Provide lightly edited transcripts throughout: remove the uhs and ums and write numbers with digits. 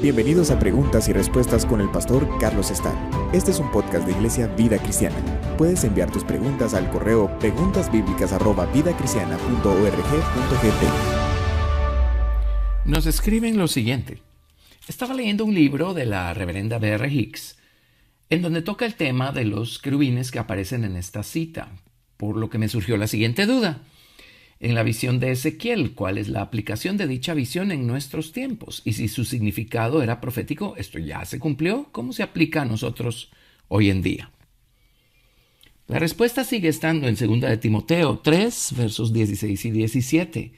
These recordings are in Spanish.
Bienvenidos a Preguntas y Respuestas con el pastor Carlos Estal. Este es un podcast de Iglesia Vida Cristiana. Puedes enviar tus preguntas al correo preguntasbiblicas@vidacristiana.org.gt. Nos escriben lo siguiente. Estaba leyendo un libro de la reverenda B.R. Hicks, en donde toca el tema de los querubines que aparecen en esta cita, por lo que me surgió la siguiente duda. En la visión de Ezequiel, ¿cuál es la aplicación de dicha visión en nuestros tiempos? Y si su significado era profético, ¿esto ya se cumplió? ¿Cómo se aplica a nosotros hoy en día? La respuesta sigue estando en 2 de Timoteo 3, versos 16 y 17.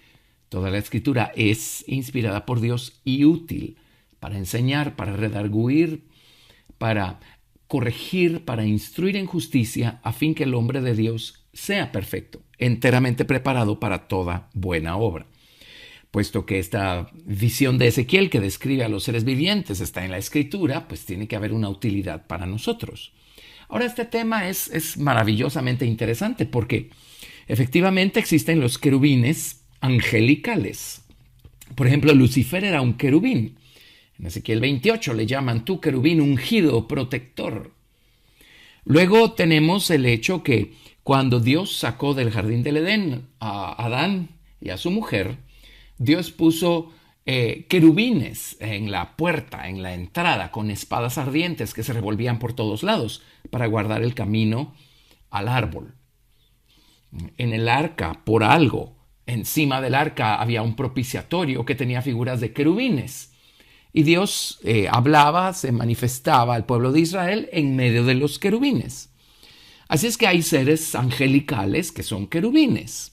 Toda la escritura es inspirada por Dios y útil para enseñar, para redarguir, para corregir, para instruir en justicia, a fin que el hombre de Dios sea perfecto, enteramente preparado para toda buena obra. Puesto que esta visión de Ezequiel que describe a los seres vivientes está en la Escritura, pues tiene que haber una utilidad para nosotros. Ahora, este tema es maravillosamente interesante porque efectivamente existen los querubines angelicales. Por ejemplo, Lucifer era un querubín. En Ezequiel 28 le llaman tú querubín ungido, protector. Luego tenemos el hecho que cuando Dios sacó del jardín del Edén a Adán y a su mujer, Dios puso querubines en la puerta, en la entrada, con espadas ardientes que se revolvían por todos lados para guardar el camino al árbol. En el arca, por algo, encima del arca había un propiciatorio que tenía figuras de querubines. Y Dios hablaba, se manifestaba al pueblo de Israel en medio de los querubines. Así es que hay seres angelicales que son querubines.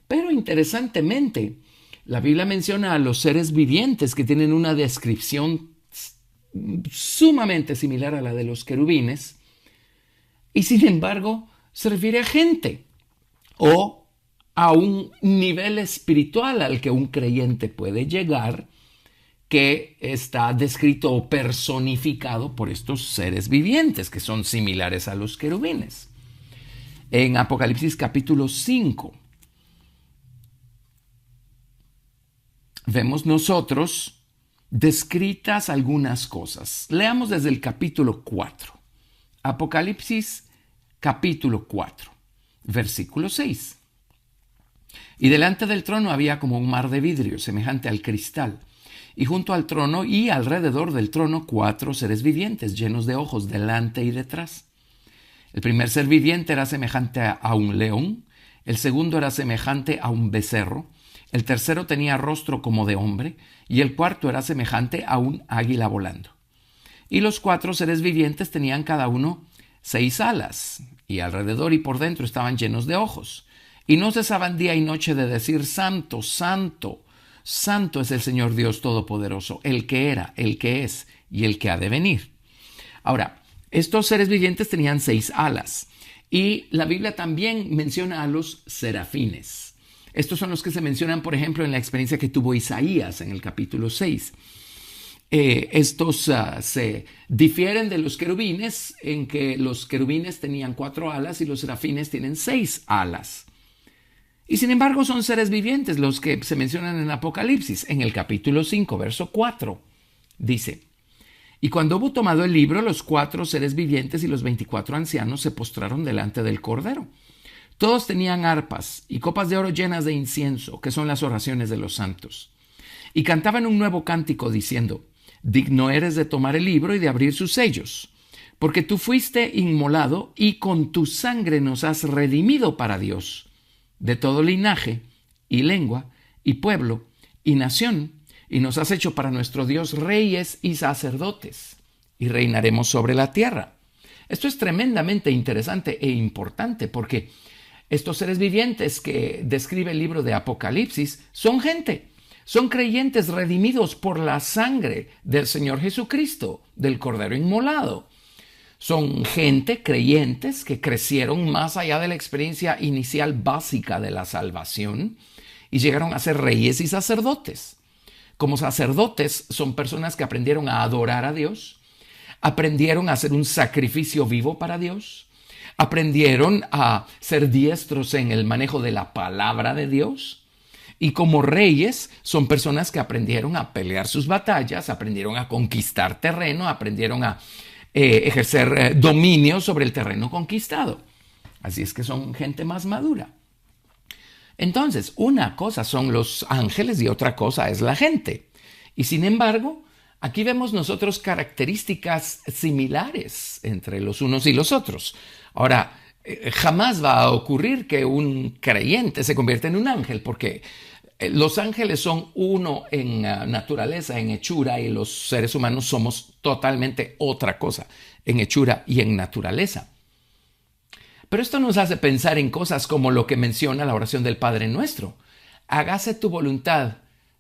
Pero interesantemente, la Biblia menciona a los seres vivientes que tienen una descripción sumamente similar a la de los querubines. Y sin embargo, se refiere a gente o a un nivel espiritual al que un creyente puede llegar, que está descrito o personificado por estos seres vivientes que son similares a los querubines. En Apocalipsis capítulo 5 vemos nosotros descritas algunas cosas. Leamos desde el capítulo 4. Apocalipsis capítulo 4, versículo 6. Y delante del trono había como un mar de vidrio semejante al cristal. Y junto al trono y alrededor del trono 4 seres vivientes llenos de ojos delante y detrás. El primer ser viviente era semejante a un león, el segundo era semejante a un becerro, el tercero tenía rostro como de hombre y el cuarto era semejante a un águila volando. Y los 4 seres vivientes tenían cada uno 6 alas y alrededor y por dentro estaban llenos de ojos. Y no cesaban día y noche de decir: Santo, Santo, Santo es el Señor Dios Todopoderoso, el que era, el que es y el que ha de venir. Ahora, estos seres vivientes tenían 6 alas y la Biblia también menciona a los serafines. Estos son los que se mencionan, por ejemplo, en la experiencia que tuvo Isaías en el capítulo 6. Estos se difieren de los querubines en que los querubines tenían 4 alas y los serafines tienen 6 alas. Y sin embargo son seres vivientes los que se mencionan en Apocalipsis. En el capítulo 5, verso 4, dice: Y cuando hubo tomado el libro, los 4 seres vivientes y los 24 ancianos se postraron delante del Cordero. Todos tenían arpas y copas de oro llenas de incienso, que son las oraciones de los santos. Y cantaban un nuevo cántico diciendo: Digno eres de tomar el libro y de abrir sus sellos, porque tú fuiste inmolado y con tu sangre nos has redimido para Dios, de todo linaje y lengua y pueblo y nación, y nos has hecho para nuestro Dios reyes y sacerdotes, y reinaremos sobre la tierra. Esto es tremendamente interesante e importante porque estos seres vivientes que describe el libro de Apocalipsis son gente, son creyentes redimidos por la sangre del Señor Jesucristo, del Cordero inmolado. Son gente, creyentes, que crecieron más allá de la experiencia inicial básica de la salvación y llegaron a ser reyes y sacerdotes. Como sacerdotes son personas que aprendieron a adorar a Dios, aprendieron a hacer un sacrificio vivo para Dios, aprendieron a ser diestros en el manejo de la palabra de Dios Y como reyes son personas que aprendieron a pelear sus batallas, aprendieron a conquistar terreno, aprendieron a ejercer dominio sobre el terreno conquistado. Así es que son gente más madura. Entonces, una cosa son los ángeles y otra cosa es la gente. Y sin embargo, aquí vemos nosotros características similares entre los unos y los otros. Ahora, jamás va a ocurrir que un creyente se convierta en un ángel, porque los ángeles son uno en naturaleza, en hechura, y los seres humanos somos totalmente otra cosa, en hechura y en naturaleza. Pero esto nos hace pensar en cosas como lo que menciona la oración del Padre Nuestro. Hágase tu voluntad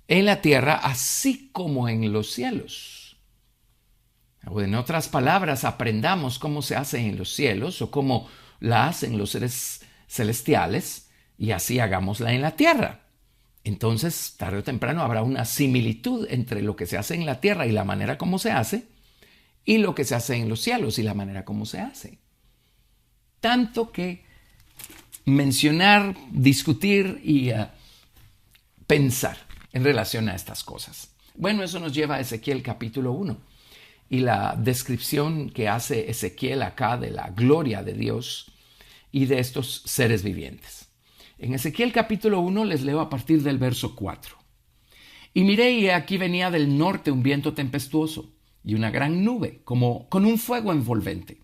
en la tierra así como en los cielos. O en otras palabras, aprendamos cómo se hace en los cielos o cómo la hacen los seres celestiales y así hagámosla en la tierra. Entonces, tarde o temprano habrá una similitud entre lo que se hace en la tierra y la manera como se hace y lo que se hace en los cielos y la manera como se hace. Tanto que mencionar, discutir y pensar en relación a estas cosas. Bueno, eso nos lleva a Ezequiel capítulo 1 y la descripción que hace Ezequiel acá de la gloria de Dios y de estos seres vivientes. En Ezequiel capítulo 1 les leo a partir del verso 4. Y miré y aquí venía del norte un viento tempestuoso y una gran nube, como con un fuego envolvente.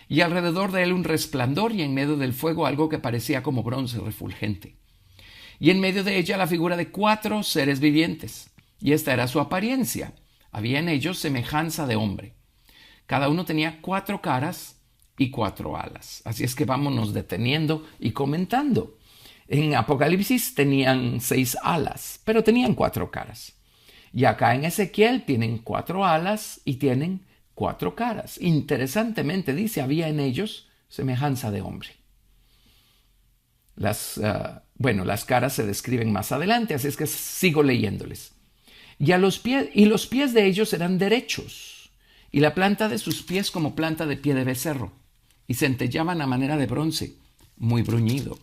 Y alrededor de él un resplandor y en medio del fuego algo que parecía como bronce refulgente. Y en medio de ella la figura de 4 seres vivientes. Y esta era su apariencia. Había en ellos semejanza de hombre. Cada uno tenía 4 caras y 4 alas. Así es que vámonos deteniendo y comentando. En Apocalipsis tenían 6 alas, pero tenían 4 caras. Y acá en Ezequiel tienen 4 alas y tienen 4 caras. Interesantemente dice, había en ellos semejanza de hombre. Las caras se describen más adelante, así es que sigo leyéndoles. Y los pies de ellos eran derechos, y la planta de sus pies como planta de pie de becerro, y centellaban a manera de bronce, muy bruñido.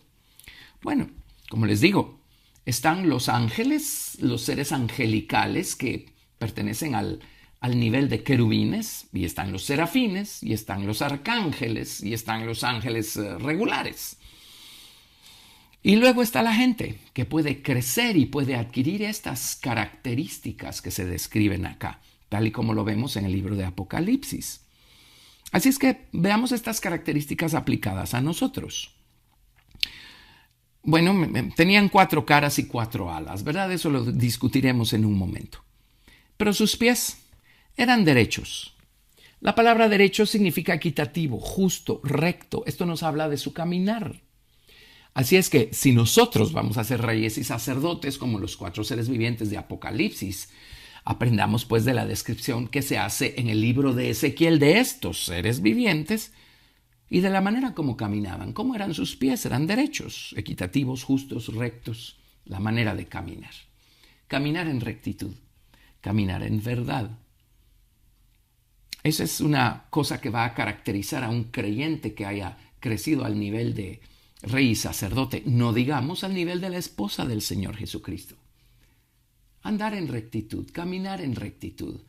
Bueno, como les digo, están los ángeles, los seres angelicales que pertenecen al nivel de querubines, y están los serafines, y están los arcángeles, y están los ángeles regulares. Y luego está la gente que puede crecer y puede adquirir estas características que se describen acá, tal y como lo vemos en el libro de Apocalipsis. Así es que veamos estas características aplicadas a nosotros. Bueno, tenían 4 caras y 4 alas, ¿verdad? Eso lo discutiremos en un momento. Pero sus pies eran derechos. La palabra derecho significa equitativo, justo, recto. Esto nos habla de su caminar. Así es que si nosotros vamos a ser reyes y sacerdotes como los 4 seres vivientes de Apocalipsis, aprendamos pues de la descripción que se hace en el libro de Ezequiel de estos seres vivientes y de la manera como caminaban, cómo eran sus pies, eran derechos, equitativos, justos, rectos, la manera de caminar. Caminar en rectitud, caminar en verdad. Esa es una cosa que va a caracterizar a un creyente que haya crecido al nivel de rey y sacerdote, no digamos al nivel de la esposa del Señor Jesucristo. Andar en rectitud, caminar en rectitud.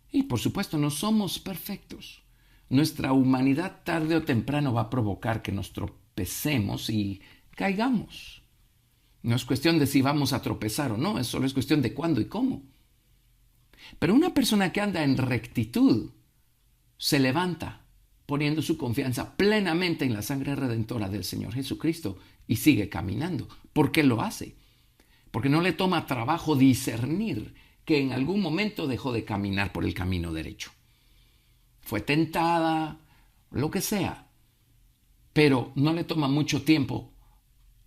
Y por supuesto no somos perfectos. Nuestra humanidad tarde o temprano va a provocar que nos tropecemos y caigamos. No es cuestión de si vamos a tropezar o no, solo es cuestión de cuándo y cómo. Pero una persona que anda en rectitud se levanta poniendo su confianza plenamente en la sangre redentora del Señor Jesucristo y sigue caminando. ¿Por qué lo hace? Porque no le toma trabajo discernir que en algún momento dejó de caminar por el camino derecho. Fue tentada, lo que sea, pero no le toma mucho tiempo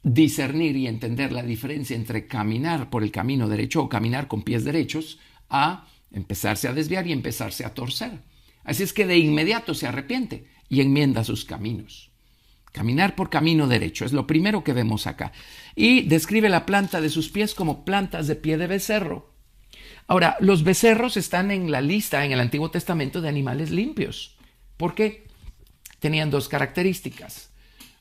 discernir y entender la diferencia entre caminar por el camino derecho o caminar con pies derechos a empezarse a desviar y empezarse a torcer. Así es que de inmediato se arrepiente y enmienda sus caminos. Caminar por camino derecho es lo primero que vemos acá. Y describe la planta de sus pies como plantas de pie de becerro. Ahora, los becerros están en la lista en el Antiguo Testamento de animales limpios. ¿Por qué? Tenían 2 características.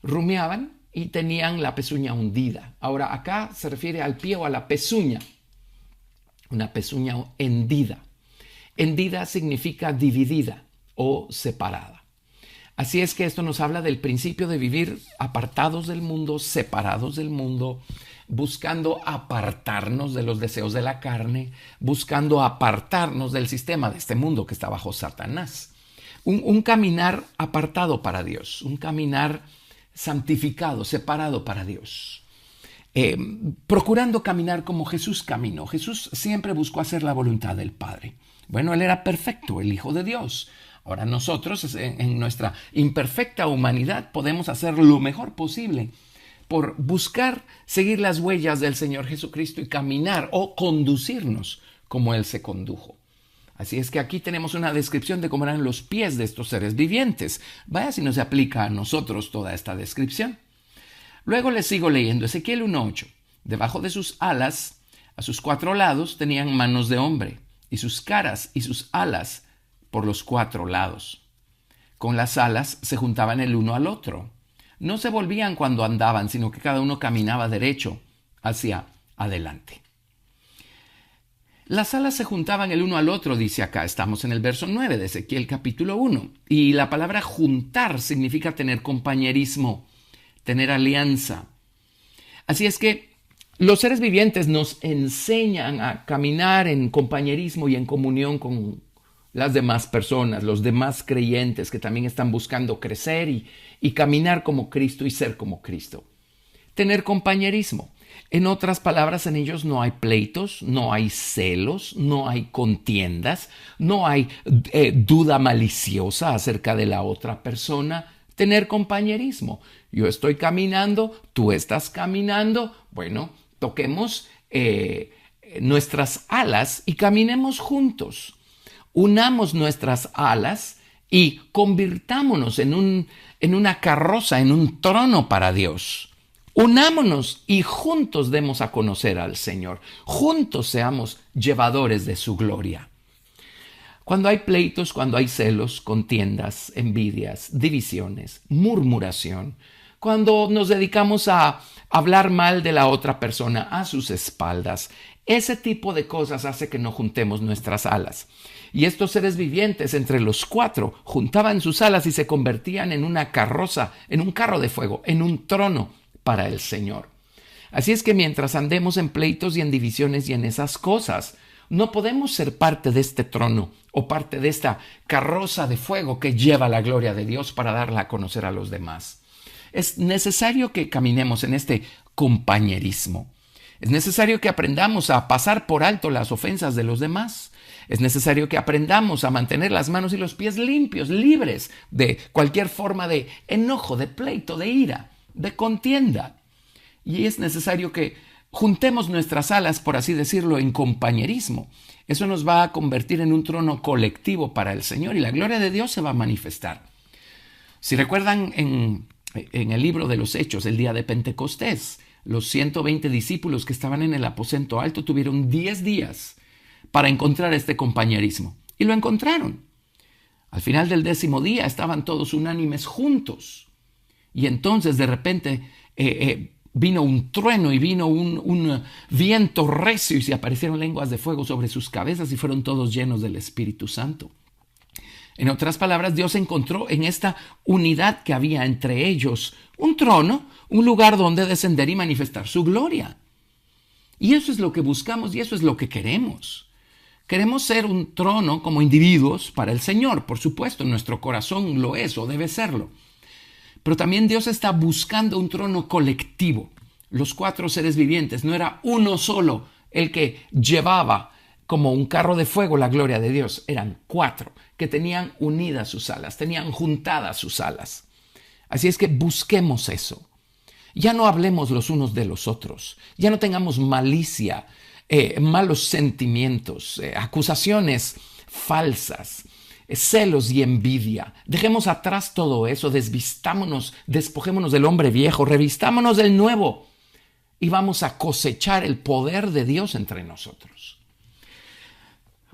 Rumiaban y tenían la pezuña hundida. Ahora, acá se refiere al pie o a la pezuña, una pezuña hendida. Hendida significa dividida o separada. Así es que esto nos habla del principio de vivir apartados del mundo, separados del mundo, buscando apartarnos de los deseos de la carne, buscando apartarnos del sistema de este mundo que está bajo Satanás. Un caminar apartado para Dios, un caminar santificado, separado para Dios. Procurando caminar como Jesús caminó. Jesús siempre buscó hacer la voluntad del Padre. Bueno, Él era perfecto, el Hijo de Dios. Ahora nosotros, en nuestra imperfecta humanidad, podemos hacer lo mejor posible por buscar seguir las huellas del Señor Jesucristo y caminar o conducirnos como Él se condujo. Así es que aquí tenemos una descripción de cómo eran los pies de estos seres vivientes. Vaya si no se aplica a nosotros toda esta descripción. Luego les sigo leyendo Ezequiel 1:8. Debajo de sus alas, a sus 4 lados, tenían manos de hombre, y sus caras y sus alas por los 4 lados. Con las alas se juntaban el uno al otro. No se volvían cuando andaban, sino que cada uno caminaba derecho hacia adelante. Las alas se juntaban el uno al otro, dice acá. Estamos en el verso 9 de Ezequiel capítulo 1. Y la palabra juntar significa tener compañerismo, tener alianza. Así es que los seres vivientes nos enseñan a caminar en compañerismo y en comunión con las demás personas, los demás creyentes que también están buscando crecer y caminar como Cristo y ser como Cristo. Tener compañerismo. En otras palabras, en ellos no hay pleitos, no hay celos, no hay contiendas, no hay duda maliciosa acerca de la otra persona. Tener compañerismo. Yo estoy caminando, tú estás caminando. Bueno, toquemos nuestras alas y caminemos juntos. Unamos nuestras alas y convirtámonos en una carroza, en un trono para Dios. Unámonos y juntos demos a conocer al Señor. Juntos seamos llevadores de su gloria. Cuando hay pleitos, cuando hay celos, contiendas, envidias, divisiones, murmuración, cuando nos dedicamos a hablar mal de la otra persona a sus espaldas, ese tipo de cosas hace que no juntemos nuestras alas. Y estos seres vivientes, entre los 4, juntaban sus alas y se convertían en una carroza, en un carro de fuego, en un trono para el Señor. Así es que mientras andemos en pleitos y en divisiones y en esas cosas, no podemos ser parte de este trono o parte de esta carroza de fuego que lleva la gloria de Dios para darla a conocer a los demás. Es necesario que caminemos en este compañerismo. Es necesario que aprendamos a pasar por alto las ofensas de los demás. Es necesario que aprendamos a mantener las manos y los pies limpios, libres de cualquier forma de enojo, de pleito, de ira, de contienda. Y es necesario que juntemos nuestras alas, por así decirlo, en compañerismo. Eso nos va a convertir en un trono colectivo para el Señor y la gloria de Dios se va a manifestar. Si recuerdan en el libro de los Hechos, el día de Pentecostés, los 120 discípulos que estaban en el aposento alto tuvieron 10 días para encontrar este compañerismo. Y lo encontraron. Al final del 10º día estaban todos unánimes juntos. Y entonces de repente vino un trueno y vino un viento recio y se aparecieron lenguas de fuego sobre sus cabezas y fueron todos llenos del Espíritu Santo. En otras palabras, Dios encontró en esta unidad que había entre ellos un trono, un lugar donde descender y manifestar su gloria. Y eso es lo que buscamos y eso es lo que queremos. Queremos ser un trono como individuos para el Señor. Por supuesto, nuestro corazón lo es o debe serlo. Pero también Dios está buscando un trono colectivo. Los 4 seres vivientes, no era uno solo el que llevaba como un carro de fuego la gloria de Dios. Eran 4 que tenían unidas sus alas, tenían juntadas sus alas. Así es que busquemos eso. Ya no hablemos los unos de los otros. Ya no tengamos malicia, malos sentimientos, acusaciones falsas, celos y envidia. Dejemos atrás todo eso, desvistámonos, despojémonos del hombre viejo, revistámonos del nuevo y vamos a cosechar el poder de Dios entre nosotros.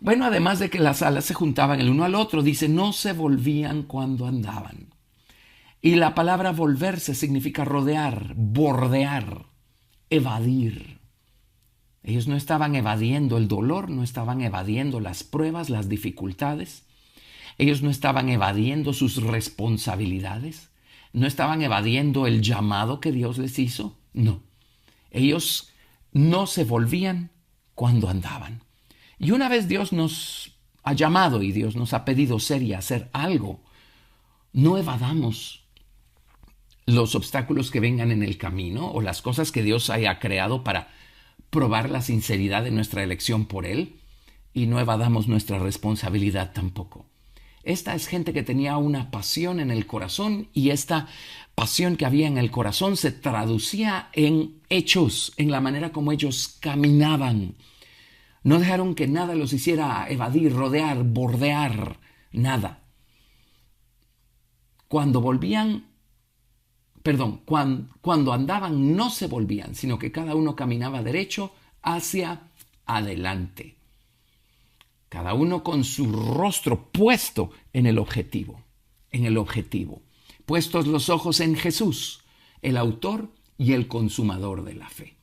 Bueno, además de que las alas se juntaban el uno al otro, dice, no se volvían cuando andaban. Y la palabra volverse significa rodear, bordear, evadir. Ellos no estaban evadiendo el dolor, no estaban evadiendo las pruebas, las dificultades. Ellos no estaban evadiendo sus responsabilidades. No estaban evadiendo el llamado que Dios les hizo. No. Ellos no se volvían cuando andaban. Y una vez Dios nos ha llamado y Dios nos ha pedido ser y hacer algo, no evadamos los obstáculos que vengan en el camino o las cosas que Dios haya creado para probar la sinceridad de nuestra elección por Él, y no evadamos nuestra responsabilidad tampoco. Esta es gente que tenía una pasión en el corazón, y esta pasión que había en el corazón se traducía en hechos, en la manera como ellos caminaban. No dejaron que nada los hiciera evadir, rodear, bordear, nada. Cuando andaban no se volvían, sino que cada uno caminaba derecho hacia adelante. Cada uno con su rostro puesto en el objetivo, puestos los ojos en Jesús, el autor y el consumador de la fe.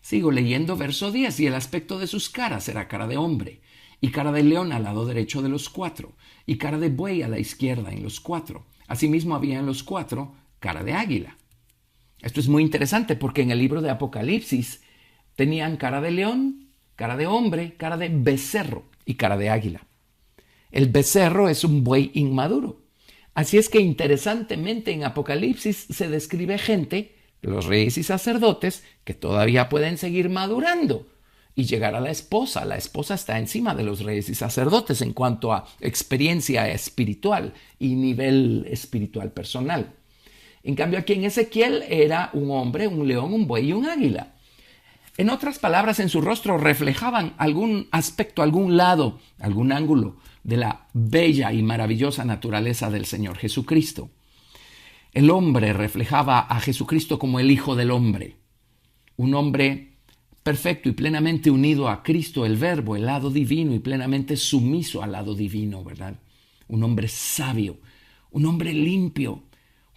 Sigo leyendo verso 10, y el aspecto de sus caras era cara de hombre, y cara de león al lado derecho de los 4, y cara de buey a la izquierda en los 4. Asimismo había en los 4 cara de águila. Esto es muy interesante porque en el libro de Apocalipsis tenían cara de león, cara de hombre, cara de becerro y cara de águila. El becerro es un buey inmaduro. Así es que interesantemente en Apocalipsis se describe gente, los reyes y sacerdotes, que todavía pueden seguir madurando y llegar a la esposa. La esposa está encima de los reyes y sacerdotes en cuanto a experiencia espiritual y nivel espiritual personal. En cambio, aquí en Ezequiel era un hombre, un león, un buey y un águila. En otras palabras, en su rostro reflejaban algún aspecto, algún lado, algún ángulo de la bella y maravillosa naturaleza del Señor Jesucristo. El hombre reflejaba a Jesucristo como el Hijo del Hombre, un hombre perfecto y plenamente unido a Cristo, el Verbo, el lado divino, y plenamente sumiso al lado divino, ¿verdad? Un hombre sabio, un hombre limpio,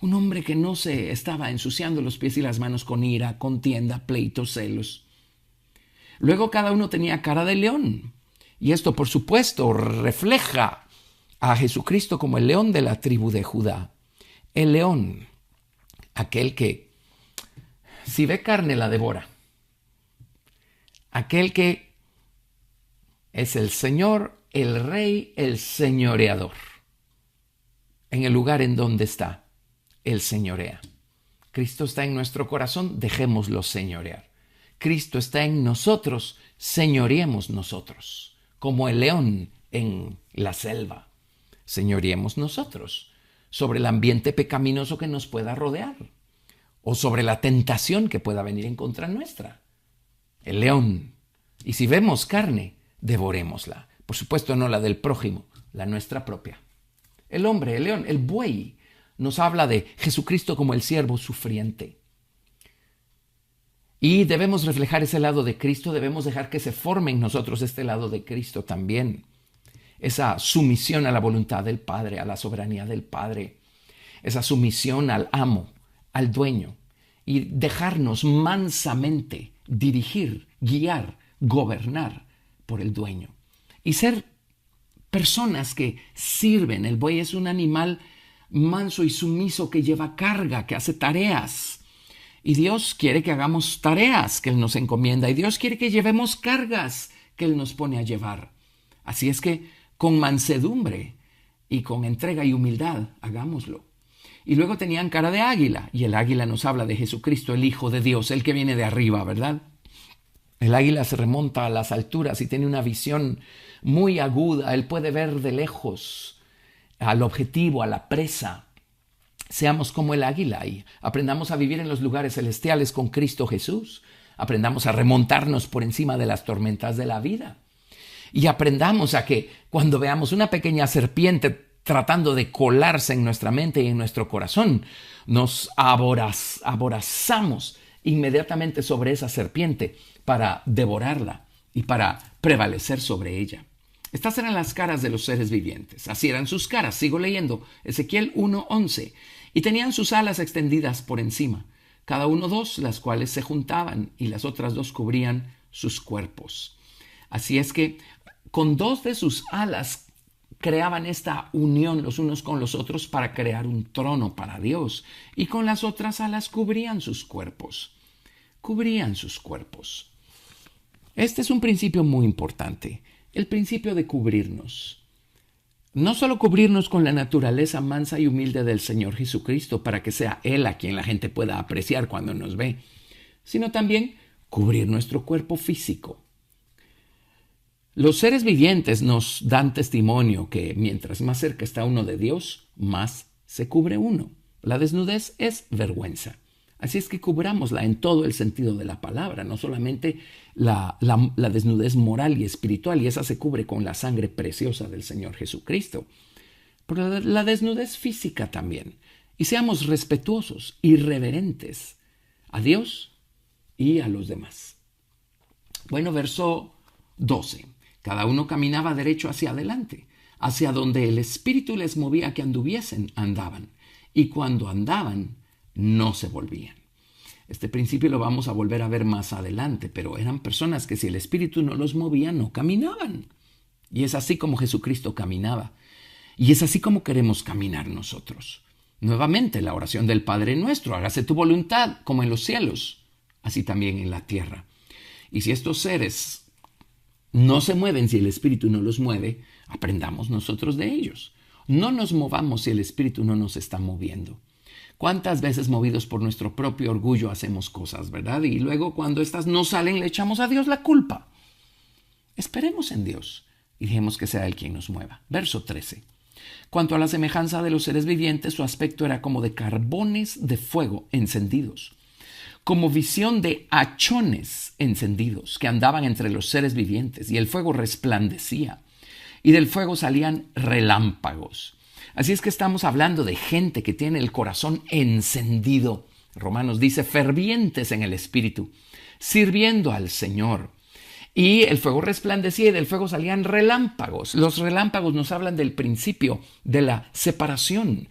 un hombre que no se estaba ensuciando los pies y las manos con ira, contienda, pleitos, celos. Luego cada uno tenía cara de león. Y esto, por supuesto, refleja a Jesucristo como el león de la tribu de Judá. El león, aquel que si ve carne la devora. Aquel que es el Señor, el Rey, el señoreador. En el lugar en donde está, Él señorea. Cristo está en nuestro corazón, dejémoslo señorear. Cristo está en nosotros, señoreemos nosotros. Como el león en la selva, señoreemos nosotros sobre el ambiente pecaminoso que nos pueda rodear o sobre la tentación que pueda venir en contra nuestra. El león. Y si vemos carne, devorémosla. Por supuesto, no la del prójimo, la nuestra propia. El hombre, el león, el buey, nos habla de Jesucristo como el siervo sufriente. Y debemos reflejar ese lado de Cristo, debemos dejar que se forme en nosotros este lado de Cristo también. Esa sumisión a la voluntad del Padre, a la soberanía del Padre. Esa sumisión al amo, al dueño. Y dejarnos mansamente dirigir, guiar, gobernar por el dueño. Y ser personas que sirven. El buey es un animal manso y sumiso que lleva carga, que hace tareas. Y Dios quiere que hagamos tareas que Él nos encomienda. Y Dios quiere que llevemos cargas que Él nos pone a llevar. Así es que con mansedumbre y con entrega y humildad, hagámoslo. Y luego tenían cara de águila. Y el águila nos habla de Jesucristo, el Hijo de Dios, el que viene de arriba, ¿verdad? El águila se remonta a las alturas y tiene una visión muy aguda. Él puede ver de lejos al objetivo, a la presa. Seamos como el águila y aprendamos a vivir en los lugares celestiales con Cristo Jesús. Aprendamos a remontarnos por encima de las tormentas de la vida. Y aprendamos a que cuando veamos una pequeña serpiente tratando de colarse en nuestra mente y en nuestro corazón, nos aborazamos inmediatamente sobre esa serpiente para devorarla y para prevalecer sobre ella. Estas eran las caras de los seres vivientes. Así eran sus caras. Sigo leyendo. Ezequiel 1:11. Y tenían sus alas extendidas por encima, cada uno dos, las cuales se juntaban, y las otras dos cubrían sus cuerpos. Así es que con dos de sus alas creaban esta unión los unos con los otros para crear un trono para Dios, y con las otras alas cubrían sus cuerpos. Cubrían sus cuerpos. Este es un principio muy importante, el principio de cubrirnos. No solo cubrirnos con la naturaleza mansa y humilde del Señor Jesucristo para que sea Él a quien la gente pueda apreciar cuando nos ve, sino también cubrir nuestro cuerpo físico. Los seres vivientes nos dan testimonio que mientras más cerca está uno de Dios, más se cubre uno. La desnudez es vergüenza. Así es que cubrámosla en todo el sentido de la palabra, no solamente la desnudez moral y espiritual, y esa se cubre con la sangre preciosa del Señor Jesucristo, pero la desnudez física también. Y seamos respetuosos y reverentes a Dios y a los demás. Bueno, verso 12. Cada uno caminaba derecho hacia adelante, hacia donde el Espíritu les movía que anduviesen, andaban. Y cuando andaban, no se volvían. Este principio lo vamos a volver a ver más adelante, pero eran personas que si el Espíritu no los movía, no caminaban. Y es así como Jesucristo caminaba. Y es así como queremos caminar nosotros. Nuevamente, la oración del Padre Nuestro, hágase tu voluntad como en los cielos, así también en la tierra. Y si estos seres no se mueven si el Espíritu no los mueve, aprendamos nosotros de ellos. No nos movamos si el Espíritu no nos está moviendo. ¿Cuántas veces movidos por nuestro propio orgullo hacemos cosas, verdad? Y luego cuando estas no salen le echamos a Dios la culpa. Esperemos en Dios y dejemos que sea Él quien nos mueva. Verso 13. Cuanto a la semejanza de los seres vivientes, su aspecto era como de carbones de fuego encendidos, como visión de hachones encendidos que andaban entre los seres vivientes, y el fuego resplandecía, y del fuego salían relámpagos. Así es que estamos hablando de gente que tiene el corazón encendido. Romanos dice, fervientes en el Espíritu, sirviendo al Señor. Y el fuego resplandecía y del fuego salían relámpagos. Los relámpagos nos hablan del principio de la separación.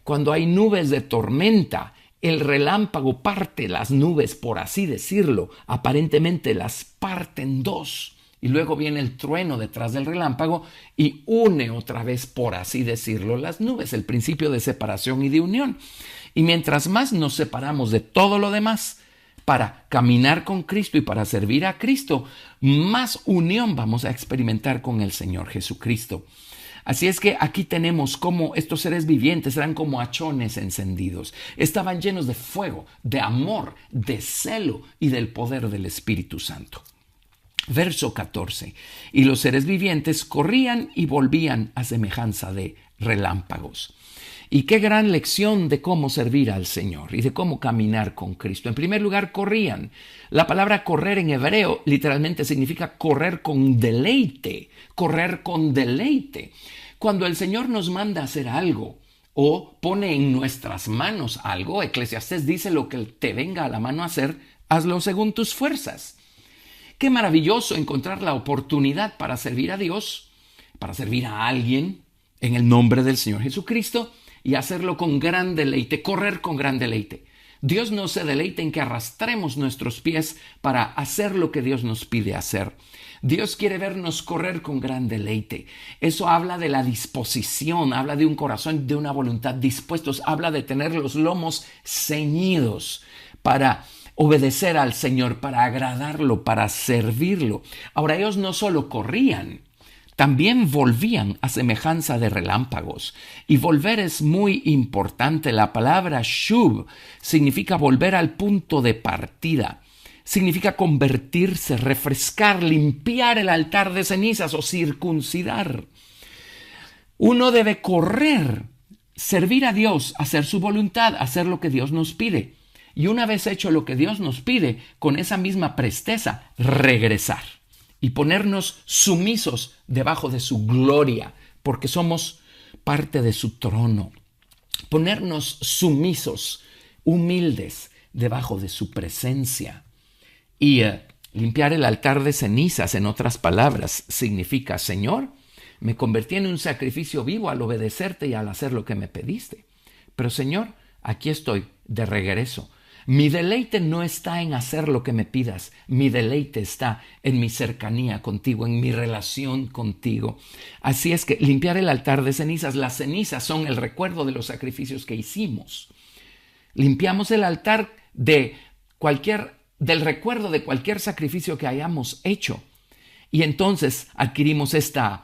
Cuando hay nubes de tormenta, el relámpago parte las nubes, por así decirlo. Aparentemente las parte en dos. Y luego viene el trueno detrás del relámpago y une otra vez, por así decirlo, las nubes. El principio de separación y de unión. Y mientras más nos separamos de todo lo demás para caminar con Cristo y para servir a Cristo, más unión vamos a experimentar con el Señor Jesucristo. Así es que aquí tenemos como estos seres vivientes eran como hachones encendidos. Estaban llenos de fuego, de amor, de celo y del poder del Espíritu Santo. Verso 14. Y los seres vivientes corrían y volvían a semejanza de relámpagos. Y qué gran lección de cómo servir al Señor y de cómo caminar con Cristo. En primer lugar, corrían. La palabra correr en hebreo literalmente significa correr con deleite. Correr con deleite. Cuando el Señor nos manda a hacer algo o pone en nuestras manos algo, Eclesiastés dice, lo que te venga a la mano a hacer, hazlo según tus fuerzas. Qué maravilloso encontrar la oportunidad para servir a Dios, para servir a alguien en el nombre del Señor Jesucristo y hacerlo con gran deleite, correr con gran deleite. Dios no se deleita en que arrastremos nuestros pies para hacer lo que Dios nos pide hacer. Dios quiere vernos correr con gran deleite. Eso habla de la disposición, habla de un corazón, de una voluntad dispuestos, habla de tener los lomos ceñidos para obedecer al Señor, para agradarlo, para servirlo. Ahora ellos no solo corrían, también volvían a semejanza de relámpagos. Y volver es muy importante. La palabra shuv significa volver al punto de partida. Significa convertirse, refrescar, limpiar el altar de cenizas o circuncidar. Uno debe correr, servir a Dios, hacer su voluntad, hacer lo que Dios nos pide. Y una vez hecho lo que Dios nos pide, con esa misma presteza, regresar y ponernos sumisos debajo de su gloria, porque somos parte de su trono. Ponernos sumisos, humildes, debajo de su presencia. Y limpiar el altar de cenizas, en otras palabras, significa, Señor, me convertí en un sacrificio vivo al obedecerte y al hacer lo que me pediste. Pero, Señor, aquí estoy de regreso. Mi deleite no está en hacer lo que me pidas. Mi deleite está en mi cercanía contigo, en mi relación contigo. Así es que limpiar el altar de cenizas. Las cenizas son el recuerdo de los sacrificios que hicimos. Limpiamos el altar del recuerdo de cualquier sacrificio que hayamos hecho. Y entonces adquirimos esta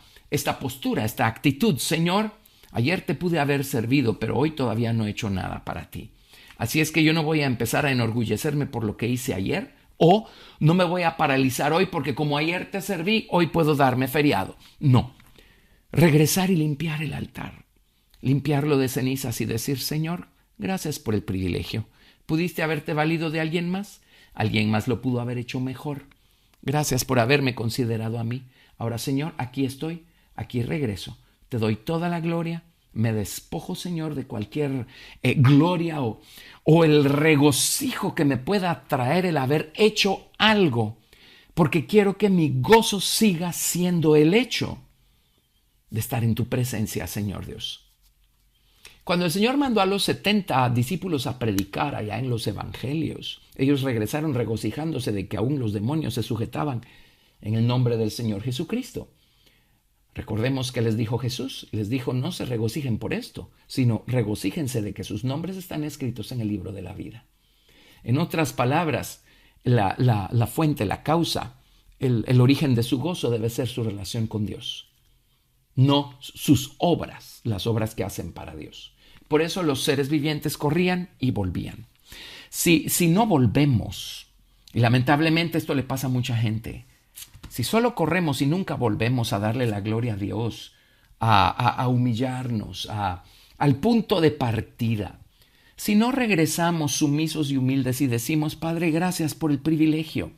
postura, esta actitud. Señor, ayer te pude haber servido, pero hoy todavía no he hecho nada para ti. Así es que yo no voy a empezar a enorgullecerme por lo que hice ayer, o no me voy a paralizar hoy porque como ayer te serví, hoy puedo darme feriado. No. Regresar y limpiar el altar. Limpiarlo de cenizas y decir, Señor, gracias por el privilegio. ¿Pudiste haberte valido de alguien más? Alguien más lo pudo haber hecho mejor. Gracias por haberme considerado a mí. Ahora, Señor, aquí estoy, aquí regreso. Te doy toda la gloria. Me despojo, Señor, de cualquier gloria o el regocijo que me pueda traer el haber hecho algo, porque quiero que mi gozo siga siendo el hecho de estar en tu presencia, Señor Dios. Cuando el Señor mandó a los 70 discípulos a predicar allá en los evangelios, ellos regresaron regocijándose de que aún los demonios se sujetaban en el nombre del Señor Jesucristo. Recordemos que les dijo Jesús, les dijo no se regocijen por esto, sino regocíjense de que sus nombres están escritos en el libro de la vida. En otras palabras, la fuente, la causa, el origen de su gozo debe ser su relación con Dios, no sus obras, las obras que hacen para Dios. Por eso los seres vivientes corrían y volvían. Si no volvemos, y lamentablemente esto le pasa a mucha gente, si solo corremos y nunca volvemos a darle la gloria a Dios, a humillarnos, al punto de partida, si no regresamos sumisos y humildes y decimos, Padre, gracias por el privilegio.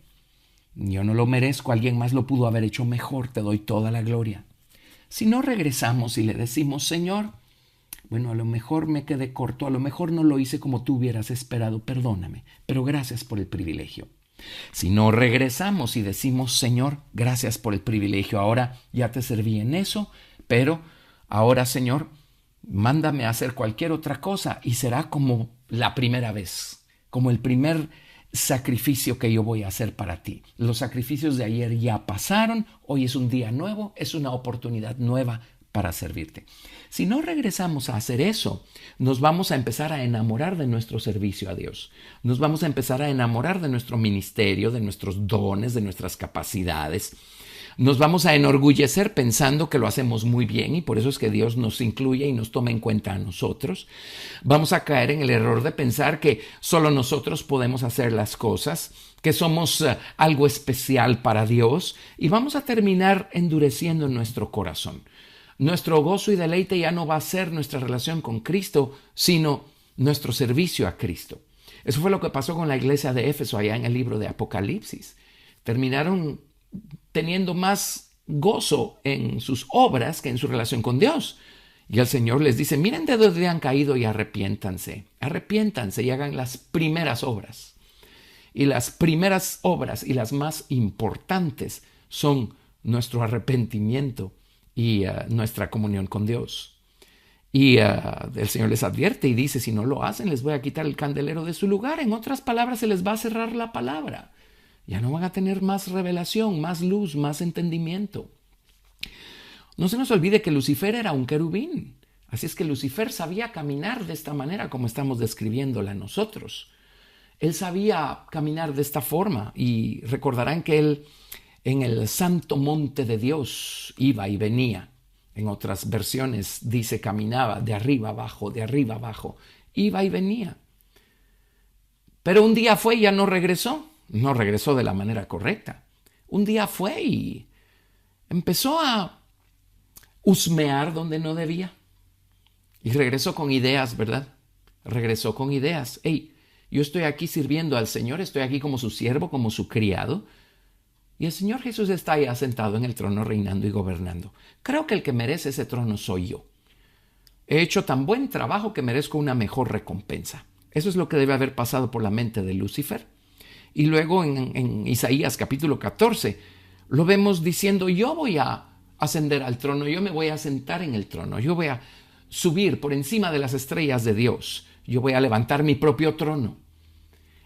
Yo no lo merezco, alguien más lo pudo haber hecho mejor, te doy toda la gloria. Si no regresamos y le decimos, Señor, bueno, a lo mejor me quedé corto, a lo mejor no lo hice como tú hubieras esperado, perdóname, pero gracias por el privilegio. Si no regresamos y decimos, Señor, gracias por el privilegio, ahora ya te serví en eso, pero ahora, Señor, mándame a hacer cualquier otra cosa y será como la primera vez, como el primer sacrificio que yo voy a hacer para ti. Los sacrificios de ayer ya pasaron, hoy es un día nuevo, es una oportunidad nueva para servirte. Si no regresamos a hacer eso, nos vamos a empezar a enamorar de nuestro servicio a Dios. Nos vamos a empezar a enamorar de nuestro ministerio, de nuestros dones, de nuestras capacidades. Nos vamos a enorgullecer pensando que lo hacemos muy bien y por eso es que Dios nos incluye y nos toma en cuenta a nosotros. Vamos a caer en el error de pensar que solo nosotros podemos hacer las cosas, que somos algo especial para Dios y vamos a terminar endureciendo nuestro corazón. Nuestro gozo y deleite ya no va a ser nuestra relación con Cristo, sino nuestro servicio a Cristo. Eso fue lo que pasó con la iglesia de Éfeso allá en el libro de Apocalipsis. Terminaron teniendo más gozo en sus obras que en su relación con Dios. Y el Señor les dice, miren de dónde han caído y arrepiéntanse y hagan las primeras obras. Y las primeras obras y las más importantes son nuestro arrepentimiento y nuestra comunión con Dios. Y el Señor les advierte y dice, si no lo hacen, les voy a quitar el candelero de su lugar. En otras palabras, se les va a cerrar la palabra. Ya no van a tener más revelación, más luz, más entendimiento. No se nos olvide que Lucifer era un querubín. Así es que Lucifer sabía caminar de esta manera como estamos describiéndola nosotros. Él sabía caminar de esta forma y recordarán que él en el santo monte de Dios iba y venía. En otras versiones dice caminaba de arriba abajo, iba y venía. Pero un día fue y ya no regresó de la manera correcta. Un día fue y empezó a husmear donde no debía. Y regresó con ideas, ¿verdad? Regresó con ideas. Hey, yo estoy aquí sirviendo al Señor, estoy aquí como su siervo, como su criado. Y el Señor Jesús está ahí sentado en el trono reinando y gobernando. Creo que el que merece ese trono soy yo. He hecho tan buen trabajo que merezco una mejor recompensa. Eso es lo que debe haber pasado por la mente de Lucifer. Y luego en Isaías capítulo 14 lo vemos diciendo, yo voy a ascender al trono, yo me voy a sentar en el trono, yo voy a subir por encima de las estrellas de Dios. yo voy a levantar mi propio trono.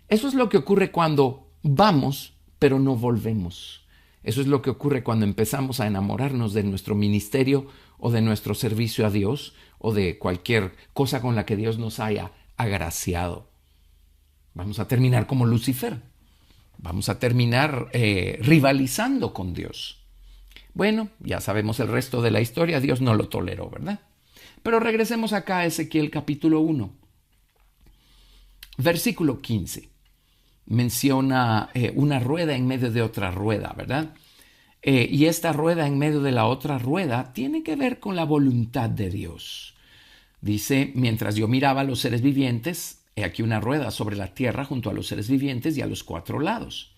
Eso es lo que ocurre cuando vamos, pero no volvemos. Eso es lo que ocurre cuando empezamos a enamorarnos de nuestro ministerio o de nuestro servicio a Dios o de cualquier cosa con la que Dios nos haya agraciado. Vamos a terminar como Lucifer. Vamos a terminar rivalizando con Dios. Bueno, ya sabemos el resto de la historia. Dios no lo toleró, ¿verdad? Pero regresemos acá a Ezequiel capítulo 1. Versículo 15. Menciona una rueda en medio de otra rueda, ¿verdad? Y esta rueda en medio de la otra rueda tiene que ver con la voluntad de Dios. Dice, mientras yo miraba a los seres vivientes, he aquí una rueda sobre la tierra junto a los seres vivientes y a los 4 lados.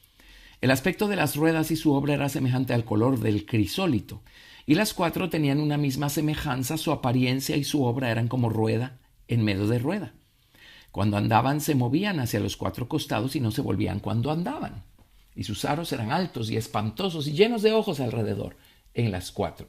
El aspecto de las ruedas y su obra era semejante al color del crisólito, y las 4 tenían una misma semejanza, su apariencia y su obra eran como rueda en medio de rueda. Cuando andaban se movían hacia los 4 costados y no se volvían cuando andaban. Y sus aros eran altos y espantosos y llenos de ojos alrededor en las 4.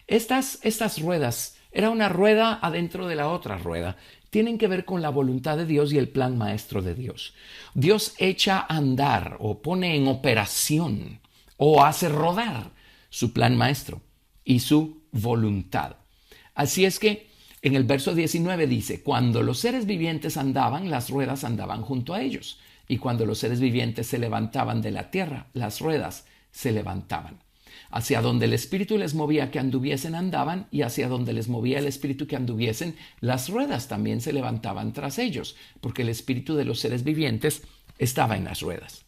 Estas ruedas, era una rueda adentro de la otra rueda, tienen que ver con la voluntad de Dios y el plan maestro de Dios. Dios echa a andar o pone en operación o hace rodar su plan maestro y su voluntad. Así es que en el verso 19 dice, cuando los seres vivientes andaban, las ruedas andaban junto a ellos. Y cuando los seres vivientes se levantaban de la tierra, las ruedas se levantaban. Hacia donde el espíritu les movía que anduviesen andaban, y hacia donde les movía el espíritu que anduviesen, las ruedas también se levantaban tras ellos, porque el espíritu de los seres vivientes estaba en las ruedas.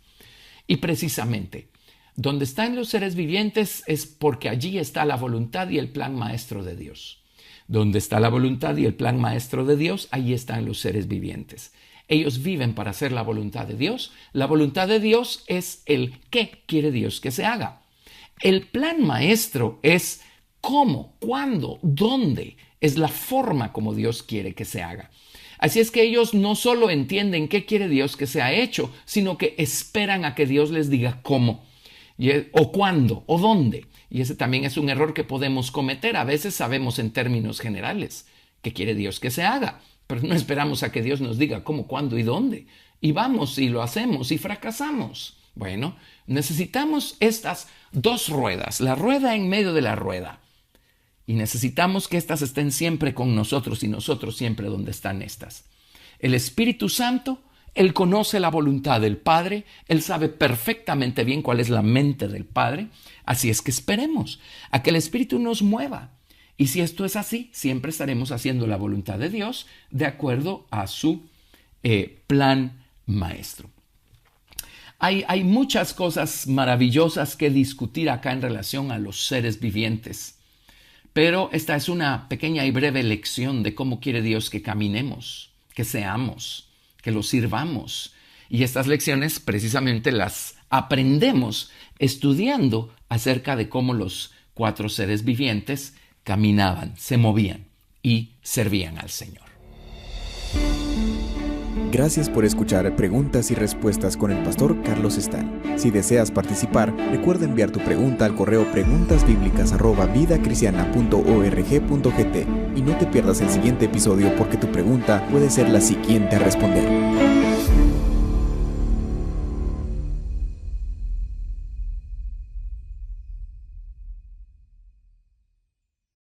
Y precisamente, donde están los seres vivientes es porque allí está la voluntad y el plan maestro de Dios. Donde está la voluntad y el plan maestro de Dios, allí están los seres vivientes. Ellos viven para hacer la voluntad de Dios. La voluntad de Dios es el qué quiere Dios que se haga. El plan maestro es cómo, cuándo, dónde. Es la forma como Dios quiere que se haga. Así es que ellos no solo entienden qué quiere Dios que sea hecho, sino que esperan a que Dios les diga cómo, o cuándo, o dónde. Y ese también es un error que podemos cometer. A veces sabemos en términos generales qué quiere Dios que se haga, pero no esperamos a que Dios nos diga cómo, cuándo y dónde. Y vamos y lo hacemos y fracasamos. Bueno, necesitamos estas 2 ruedas, la rueda en medio de la rueda. Y necesitamos que éstas estén siempre con nosotros y nosotros siempre donde están estas. El Espíritu Santo, Él conoce la voluntad del Padre, Él sabe perfectamente bien cuál es la mente del Padre. Así es que esperemos a que el Espíritu nos mueva. Y si esto es así, siempre estaremos haciendo la voluntad de Dios de acuerdo a su plan maestro. Hay muchas cosas maravillosas que discutir acá en relación a los seres vivientes, pero esta es una pequeña y breve lección de cómo quiere Dios que caminemos, que seamos, que lo sirvamos. Y estas lecciones precisamente las aprendemos estudiando acerca de cómo los 4 seres vivientes caminaban, se movían y servían al Señor. Gracias por escuchar Preguntas y Respuestas con el pastor Carlos Estal. Si deseas participar, recuerda enviar tu pregunta al correo preguntasbiblicas@vidacristiana.org.gt y no te pierdas el siguiente episodio porque tu pregunta puede ser la siguiente a responder.